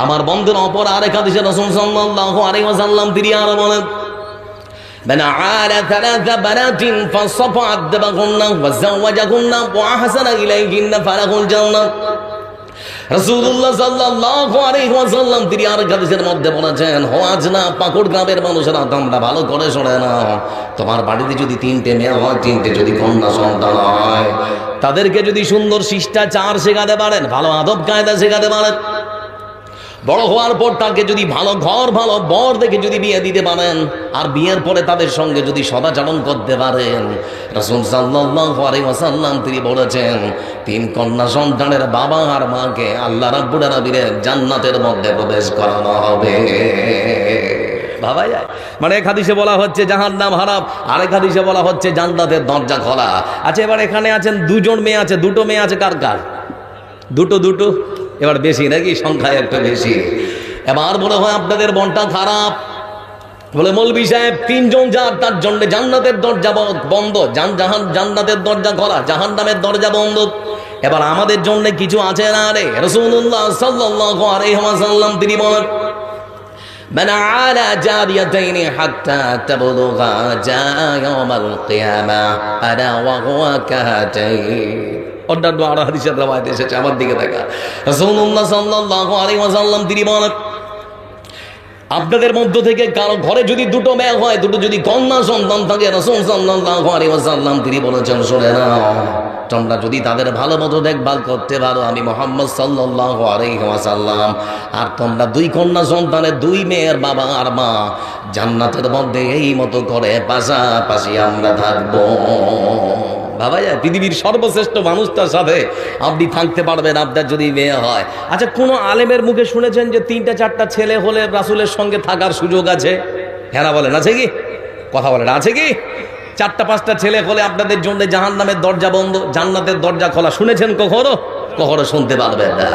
আমার বন্ধুর অপর আরেক হাদিসে রাসূল সাল্লাল্লাহু আলাইহি ওয়াসাল্লাম তিনি আরো বলেন من عال ثلاث بنات فصفع دبغن وزوجهن وأحسن إليهن فله الجنة রাসূলুল্লাহ সাল্লাল্লাহু আলাইহি ওয়াসাল্লাম তিনি আরেক হাদিসের মধ্যে বলেছেন হওয়াজ না পাকুড় গ্রামের মানুষেরা তোমরা ভালো করে শুনে নাও তোমার বাড়িতে যদি তিনটে মেয়ে হয় তিনটে যদি কন্যা সন্তান হয় তাদেরকে যদি সুন্দর শিষ্টাচার শেখাতে পারেন ভালো আদব কায়দা শেখাতে পারেন বড় হওয়ার পর তাকে যদি ভালো ঘর ভালো বর দেখে যদি বিয়ে দিতে পারেন আর বিয়ের পরে তাদের সঙ্গে যদি সদাচরণ করতে পারেন রাসূল সাল্লাল্লাহু আলাইহি ওয়াসাল্লাম তিনি বলেছেন তিন কন্যা সন্তানের বাবা আর মাকে আল্লাহ রাব্বুল আলামিনের জান্নাতের মধ্যে প্রবেশ করানো হবে। ভাবা যায় মানে এক হাদিসে বলা হচ্ছে জাহান্নাম হারাম, আরেক হাদিসে বলা হচ্ছে জান্নাতের দরজা খোলা। আচ্ছা এবার এখানে আছেন দুজন মেয়ে আছে, দুটো মেয়ে আছে কার কার? দুটো এবার বেশি নাকি সংখ্যায় একটু বেশি। এবার মনে হয় আপনাদের মনটা খারাপ, বলে মৌলভী সাহেব তিনজন যার তার জন্য জান্নাতের দরজা বন্ধ, জান্নাতের দরজা খোলা, জাহান্নামের দরজা বন্ধ। এবার আমাদের জন্য কিছু আছে না রে? রাসূলুল্লাহ সাল্লাল্লাহু আলাইহি ওয়াসাল্লাম তিনি বলেন من على جاريتين حتى تبلغا جاء يوم القيامة أنا وهو كهاتين। অন্যান্য আরো হাদিসের রাওয়ায়াত এসেছে, আমার দিকে দেখা রাসূলুল্লাহ সাল্লাল্লাহু আলাইহি ওয়াসাল্লাম তিনি বলেন আপনাদের মধ্য থেকে কারো ঘরে যদি দুটো মেয়ে হয়, দুটো যদি কন্যা সন্তান থাকে, রাসূল সাল্লাল্লাহু আলাইহি ওয়াসাল্লাম তিনি বলেছেন শুনে নাও তোমরা যদি তাদের ভালো মতো দেখভাল করতে পারো আমি মুহাম্মদ সাল্লাল্লাহু আলাইহি ওয়াসাল্লাম আর তোমরা দুই কন্যা সন্তানের দুই মেয়ের বাবা আর মা জান্নাতের মধ্যে এই মতো করে পাশাপাশি আমরা থাকবো। ভাবা যায় পৃথিবীর সর্বশ্রেষ্ঠ মানুষটার সাথে আপনি থাকতে পারবেন আপনার যদি মেয়ে হয়। আচ্ছা কোনো আলেমের মুখে শুনেছেন যে 3টা 4টা ছেলে হলে রাসূলের সঙ্গে থাকার সুযোগ আছে? হ্যাঁ না বলেন, আছে কি? কথা বলেন, আছে কি? 4টা 5টা ছেলে হলে আপনাদের জন্য জাহান্নামের দরজা বন্ধ, জান্নাতের দরজা খোলা, শুনেছেন কখনো? কখনো শুনতে পারবেন না।